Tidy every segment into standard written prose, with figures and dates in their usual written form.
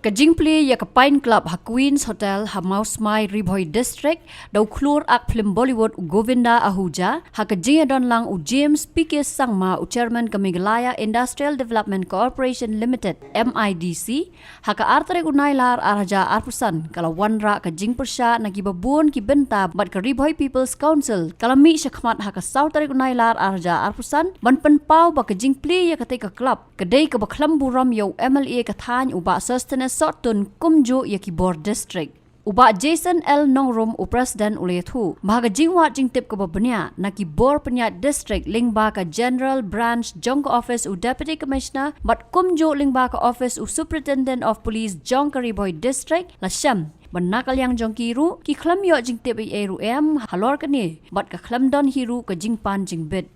Kajingpli ya ka Pine Club ha Queens Hotel ha Mausmai Ribhoi District daw klur ak film Bollywood u Govinda Ahuja ha kajing don lang u James P.K. Sangma u Chairman ka Meghalaya Industrial Development Corporation Limited MIDC ha ka artere unailar arja arpusan kala wanra kajing persya nagibabun ki benta bat ka Ribhoi People's Council kala mi syakmat ha ka sautere unailar arja arpusan ban penpau ba kajingpli ya ka ka club kadai ka baklam buram yo MLA ka than u ba sustenance Sotun Kumju Yakibor District. Uba Jason L. Nongrum u President ulethu. Bahaga jingwa jingtip ke babanya Nakibor Penyat District lingba ka General Branch Jong Office u Deputy Commissioner bat Kumju lingba ka Office u Superintendent of Police Jong Kariboy District la Syam. Banakal yang jong kiru ki klam yo jingtip i eru halor kani bat ka klam don hiru ka jingpan jingbit.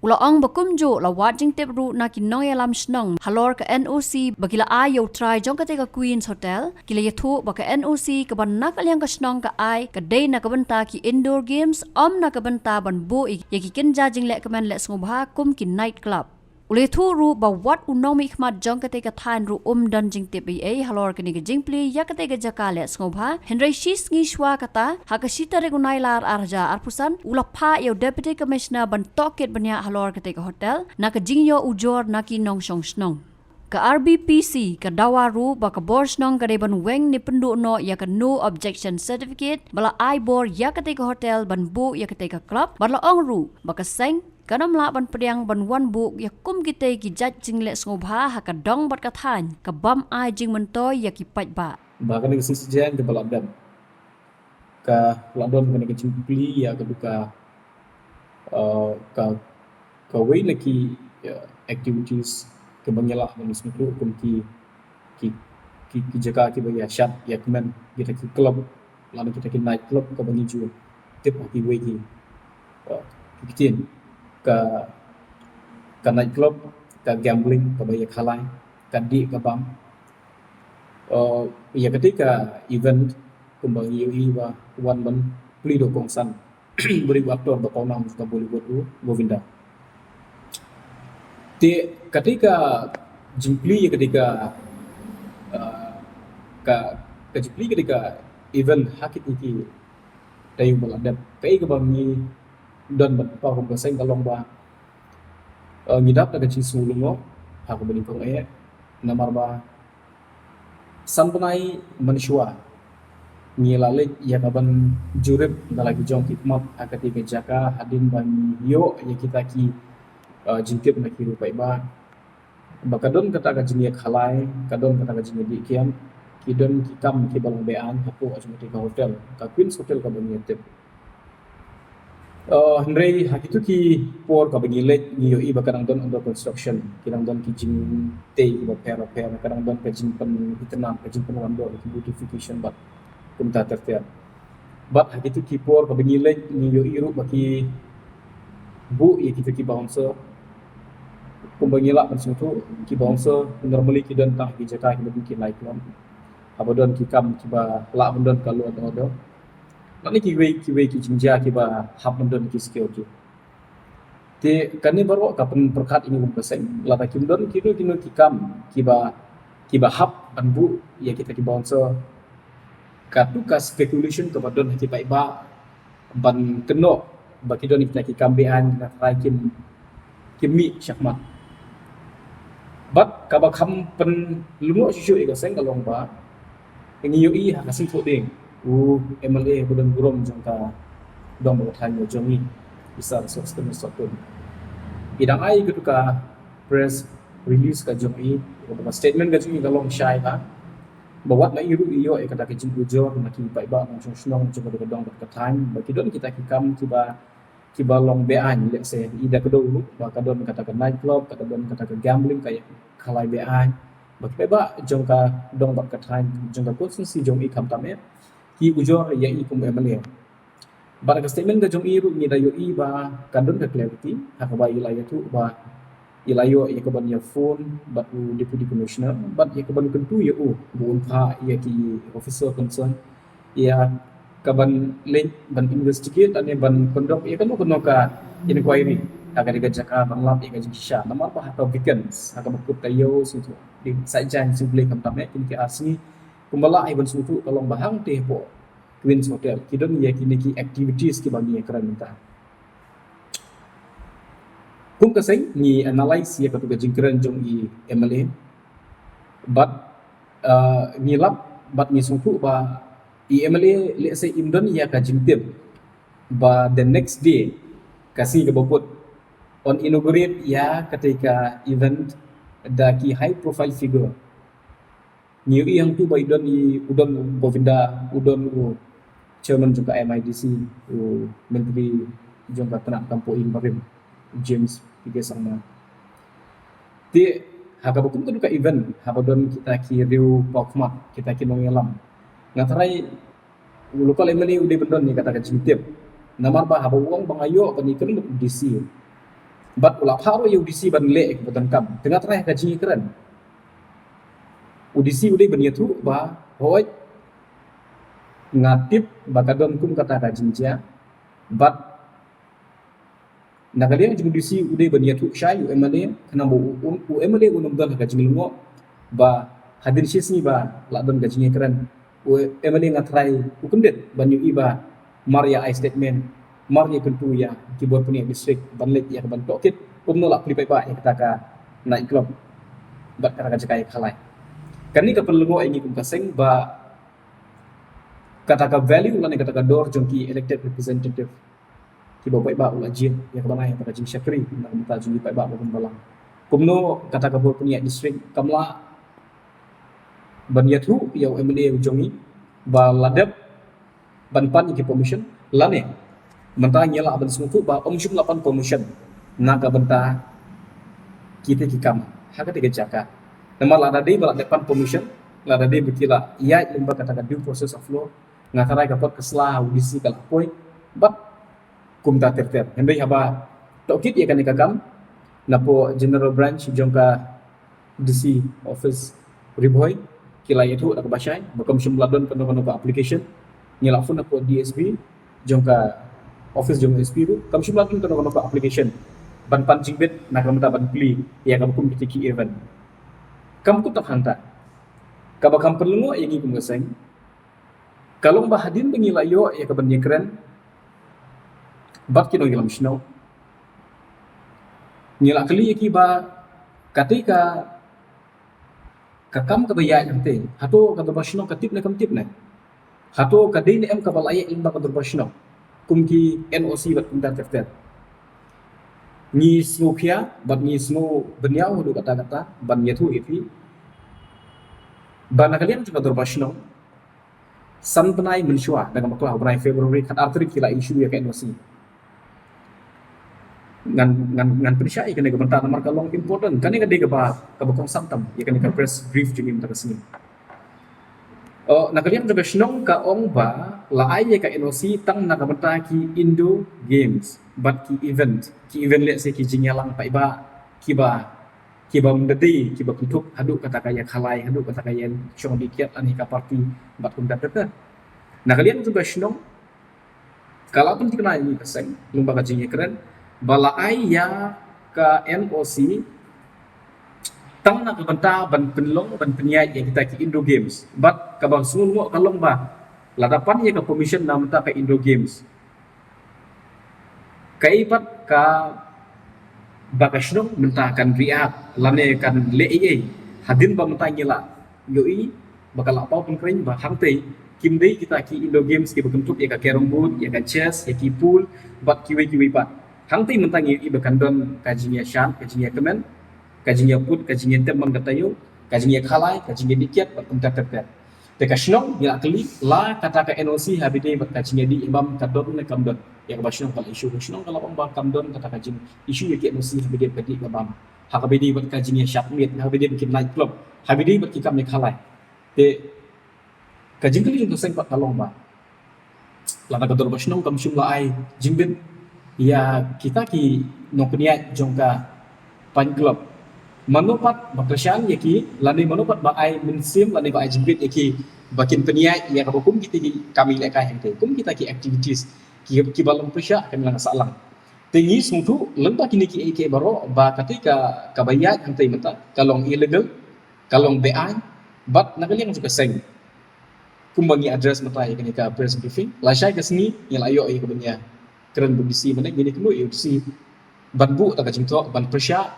Ula ong bakumjo la wajing tepru na kinong yalam snong halor ka NOC bagila ayo try jong ka Queens Hotel kila yathu baka NOC ka ban nakal yang ka snong ka ay ka day na kabanta ki indoor games na kabanta ban bo yaki kinja jing le kaman le ngubha kum ki night club ule thu ru ba wat unomi khmat jong ka than ru dan jing tepi halor ka ni ka jingpli ya ka jaka le ngubha Henry Shis ngi shwa kata ha ka sita regunailar arja arpusan ula pha yo Deputy Commissioner ban toket banya halor ka hotel na ka jingyo ujor na ki nong shong snong ka RBPC ka dawaru ba ka bors nong ka ban weng ni pendu no ya ka no objection certificate bala I bor ya ka hotel ban bu ya ka club bala ong ru ba ka seng kanam la ban pediang ban wan bu ya kum kite ki jaj jing le ngobha ha ka dong bat ka than ka bam ai jing mentoy ya ki paj ba bahkan ni sisijan ke baladam ka ladon kena ke cimpli ya ke duka ka way laki activities ke bangela ban semtu kum ki jaga ki bagi syat ya kemen kita ki club lalu kita ki night club ka bangi ju tip ki way ki kitin ka night club ka gambling ka bagi khalai ka di ka bam ya ketika event kembali iwa wan ban plido kongsan beri aktor berkaunam suka Bollywood tu Govinda ketika jimpli ketika jimpli ketika event hakit iki tayu baladap kai ke bangi dan berpau keseng kalong ba ngidap daga cisu lungo aku beli kong namar ba sampai manusia ngilalik ya kaban jurib dalagi jong hikmat akati ke jaka hadin bani yo ya kita ki jingkip na kiru pai ba bakadon kata ka jinia khalai kadon kata ka jinia dikiam kidon kikam ki balong bean hapu ajmati ka hotel ka Queens Hotel ka bani tip Henry hakitu ki por ka bangilek ni yo iba kadang don under construction kadang don ki jing te ki ba pera kadang don ka jing pen hitanam ka jing pen wando ki beautification but kumta tertiar but hakitu ki por ka bangilek ni yo iru baki bu ya kita ki bouncer kumbangila kan semtu ki bouncer normally ki don tah ki jaka ki bikin like lom abadon ki kam ki ba la don kalu ada Nani ki way ki jinja ki ba hap don ki skill ki. Te kani baru kapan perkat ini kumpesen. Lata kim don kino ki kam ki ba hap anbu ya kita ki bouncer. Katu ka speculation ke badon ki ba ban keno baki don kita ki kambean na try kimi syakmat. But kaba kam pen lumo syusyu ika seng kalong ba. Ngi yoi ha kasing foding. MLA budan burom jangka dong bertanya jongi bisa sostem sotun bidang ai keduka press release ka jongi beberapa statement ka jongi kalong syai ka bawat na iru iyo kata ke jinggu jor na ki pai ba nong snong coba de dong berkatan bagi don kita kikam kiba long bean let's say ida kedulu ba kadon kata ke night club kata don kata ke gambling kayak kalai bean bagi ba jangka dong berkatan jangka konsumsi jongi kam tamnya ki ujor ya i kum MLA bar ka statement ka jong iru ni dayo i ba kandon ka clarity ha ka ba ilaya tu ba ilayo ya ka ban ya phone but deputy commissioner but ya ka ban kentu ya bun pha ya ki officer concern ya ka ban link ban investigate ane ban conduct ya kan ka inquiry agak digajakan malam ia gaji kisah nama apa atau weekends agak berkut tayo situ di saja yang boleh kam tamek kini ke asli kumbala ai ban sutu tolong bahang teh po Queen's Hotel kidon ya kini ki activities ki bagi keren minta kum kaseng ni analyze ya katu gaji keren jong i MLA but ngilap but ni sutu ba i MLA let's say Indon ya gaji tip ba the next day kasih ke boput on inaugurate ya ketika event daki high profile figure new yang tu by don i udon Govinda udon chairman juga MIDC menteri juga tenak kampoin barim James Pige sama ti haka bukum tu duka event haba don kita ki riu pakmat kita ki nongelam ngatarai lokal emani udah bendon ni kata kacintip namar ba haba uang bangayo panikern DC bat ulap haro ya UDC ban le kebetulan kam tengah terakhir gaji keren UDC udah berniatu ba hoy ngatip bakadon kum kata gaji dia bat nakalian jung UDC udah berniatu syai UMLA kena bu UMLA unum dan gaji ngelungo ba hadir sini ba ladon gajinya keren UMLA ngatrai ukundet banyu iba Maria I statement Maria kentu ya keyboard punya distrik banlet ya ban tokit kumno la pripai ba ya kataka naik club bat kata jakai kalai kan ni kapelungo ini kum kaseng ba kataka value lan kataka dor jongki elected representative ki ba ba ulajin ya kabana ya kata jing syakri nak minta jing pai ba bum balang kumno kataka bor punya distrik kamla ban yatu ya MLA jongi ba ladap ban pan ki permission lane mentang nyala ban smutu ba omjum 8 permission naga benta kita ki kam haka tiga jaka nama lada dei bala depan permission lada dei bekila ia limba kata due process of law ngatarai kapot keslah audisi kal poi bat kum ta terter hembe haba tokit ia kan ikagam napo general branch jongka DC office riboy kila itu nak basai bakom shumladon kono application nyala phone napo DSB jongka office jong SP tu kam shumladon kono application ban pan jingbet nak ramta ban pli ya kam kum bitiki event kam ku tak hanta kabakam perlu yang kum gaseng kalau bahadin pengilayo ya kaban keren bat kino gilam snow nyala kali ki ba ketika kakam kabaya yante hato kadabashno katip na kamtip na hato kadin em kabalaya ilba kadabashno kumki NOC bat kumta terter ni smokya bat ni smo benyau do kata-kata ban yatu ifi ban kalian juga kadabashno san penai mensyua dengan maklah benai Februari kat artri kila isu ya ke NOC ngan perisai kena kebentar nomor kalong important kan ini ke ba kabakong santam ya kan press brief jengim terkesini nak kalian juga senong ka ong ba la ai ka NOC tang nak kebentar ki Indo Games but ki event let's say ki jingyalang pai ba ki ba mendedi ki ba kuntuk haduk kata kaya khalai haduk kata kaya syong dikiat ani ka parti bat kuntat tete nak kalian juga senong kalau pun dikenal ini keseng lembaga jingnya keren bala ai ya ka NOC tang nak benta ban penlong ban penyai yang kita ki Indo Games but ka bang sungu kalong ba ladapan ya ka permission na menta ka Indo Games kaipat ka bakasno menta kan riak lane kan leie hadin ba menta ngila yoi bakal apa pun keren ba hangte kimdei kita ki Indo Games ki bentuk ya ka carrom board ya ka chess ya ki pool bat kiwi pat hangti mentangi iba kandon kajinya syam kajinya kemen kajinya put kajinya temang katayo kajinya khalai kajinya dikiat berkontak terter teka shnong ya kali la kata ka NOC habide bat kajinya di imam kadon ne kamdon ya bashnong kal isu shnong kalau ba kamdon kata kajin isu ya ki NOC habide badi imam habide bat kajinya syakmit habide bikin night club habide bat kikam ne khalai te kajin kali untuk seng pat kalong ba la kador bashnong kam shumla ai jingbin ya kita ki noknia jongka pan club manopat bakrasyan yaki lani manopat ba ai minsim lani ba ai jimbit yaki bakin penia ya kabukum kita kami lekai hente kum kita ki activities ki balong pesya kan lang salang tinggi sungtu lembah kini ki baro ba ketika kabayat hantai mata kalong illegal kalong BI but nakaliang juga seng kumbangi address mata ya kenika press briefing lasai ke sini yang ayo ai kebennya keren berdisi mana gini kelu ya si ban bu tak jing to ban persya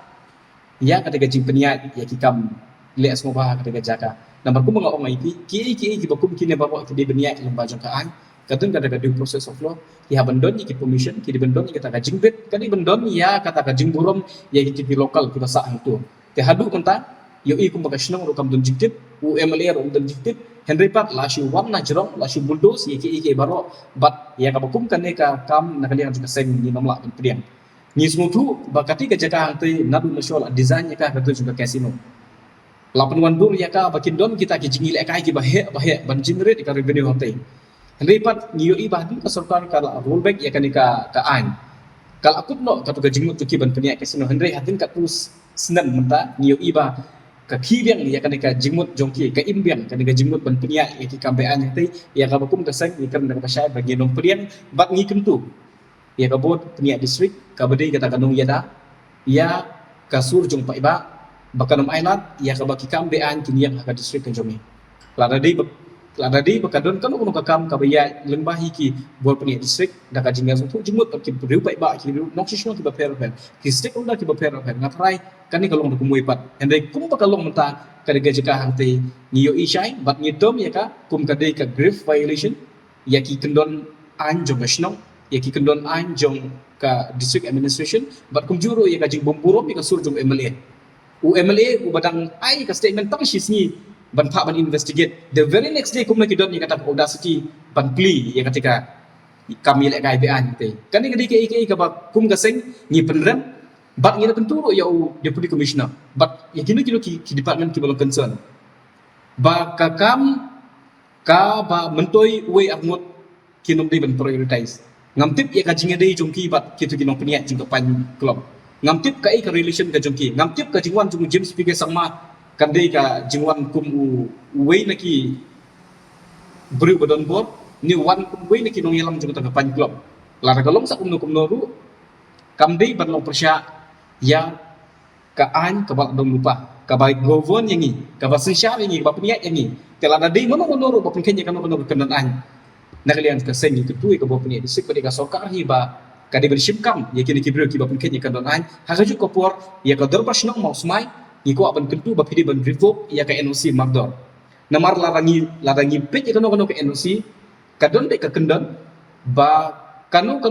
ya ketika jing peniat ya kikam le semua bah ketika jaka nampak ku mengau ngai ki bakum kini bawa ki beniat lembah jangkaan katun kada due process of law ki habandon ki permission ki dibendon ki kata jingbet kadi bendon ya kata jingburom ya ki lokal ki basa itu te hadu konta yo i kum bakashnong ro kam dun jiktip u MLA ro dun jiktip Henry Pat la shi wan na jrong la shi bulldoze ye ki baro bat ya ka bakum kan ka kam nakalian juga seng ni namla ben priang ni smutu bakati ka jaka hangte nadu national design ya ka katu juga casino lapan wandur ya ka bakindon kita ki jingile kai ki bahe ban generate ka revenue hangte Henry Pat niyo i bahdi ka sarkar ka rollback ya kanika ka an kal akut no katu ka jingmut ki ban penia casino Henry hatin ka tus senan menta niyo i ba ka kibiang ya kanika jingmut jongki ka imbiang kanika jingmut ban penia ya ki kambean hangte ya ka bakum ka sang ni kan ka syai bagi nong priang bat ngi kentu ya ka bot penia district ka bade kata kanong yada ya ka sur jong pa iba bakanum island ya ka baki kambean kiniang ka district ka jongi Ladadi bakadon kan uno kakam kabaya lembah hiki bol peni district da ka jinga so jimut ki riu pai ba ki nok sisno ki ba per ki stick unda ki ba per ngaprai kan ni kalong kumui pat ende kum ba kalong menta ka de jika hangte niyo ishai bat ngidom ya ka kum ka de ka grave violation ya ki kendon an jong national ya ki kendon an jong ka district administration bat kum juro ya ka jing bomburom ya ka sur jong MLA u badang ai ka statement tang sisni ban pak ban investigate the very next day kum lagi don ni kata audacity ban pli ya ketika kami lek KIBan te kan ni ke ka kum ka seng ni penrem bat ni tentu ya deputy commissioner bat ya kini ki department ki belum concern ba ka kam ka ba mentoi we apnut kinom di ban prioritize ngamtip ya ka jinga dei jongki bat kitu kinong peniat jing pan club ngamtip ka relation ka jongki ngamtip ka jingwan jong James Speaker sama kandai ka jingwan kum wei naki beri badan bor ni wan kum wei naki nong yalam jung ta pan club lara kalong sa kum noru kamdei ban long persya ya ka an ka ba dong lupa ka ba govern yang ni ka ba sensya yang ni ka ba peniat yang ni telada dei mono noru ba pengkenya kan noru kenan an nakalian ka sengi ketui ka ba peniat disik ka sokar hi ba ka de bershipkam ya kini kibru ki ba pengkenya kan an haju ko por ya ka dor pasnong mau smai iko aban kentu ba pidi ban revoke ya ka NOC magdor namar larangi pet ya kano ka NOC kadon de ka kendon ba kano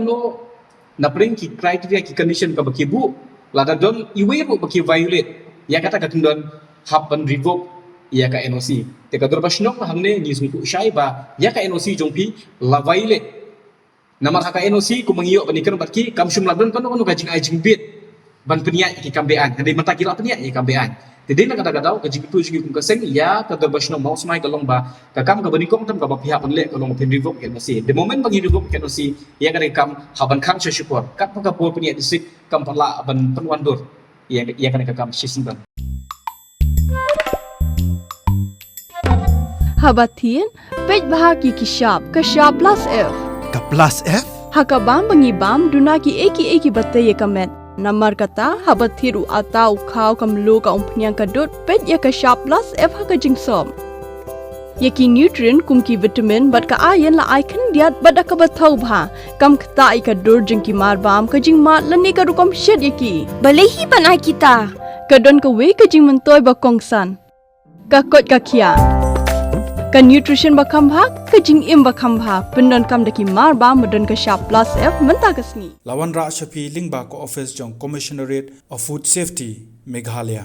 na pring ki criteria ki condition ka bakibu lada don iweru baki violate ya kata ka kendon hab ban revoke ya ka NOC te ka dorba shnok hamne ni sungku shai ba ya ka NOC jongpi la violate namar ka NOC ku mangiyo banikan batki kam shum ladon kano ka jing bit ban peniat ki kambean hande mata kila peniat ki kambean jadi nak kata-kata ke jitu sigi kum keseng ya ka terbasno mau smai kalong ba ka kam ka bani kom tam ka ba pihak penle kalong pen revoke ke nasi the moment bagi revoke ke nasi ya ka kam haban khang support kat ka pol peniat disik kam pala ban penwandur ya ka kam sisimban habatin pej bahagi ki shop ka shop plus f Ka plus F? hakabam bangibam dunaki eki batte ye kamet Namar kata habat thiru atau kau kamlu ka umpnyang kadut pet ya ka sharp plus F haka jingsom. Yaki nutrient kumki vitamin bat ka ayan la icon diat bat ka bathau bha kam kta ai ka dur jingki mar bam ka jing mat lani ka rukom shed yaki. Balehi panai kita. Ka don ka we ka jing mentoy ba kongsan. Ka kot ka kia. Ka nutrition ba kam bha ka jing im ba kam bha pendon kam daki mar bam don ka sharp plus F menta kasni. Lawan Ra Shafi Lingba Ko Office Jong Commissionerate of Food Safety Meghalaya.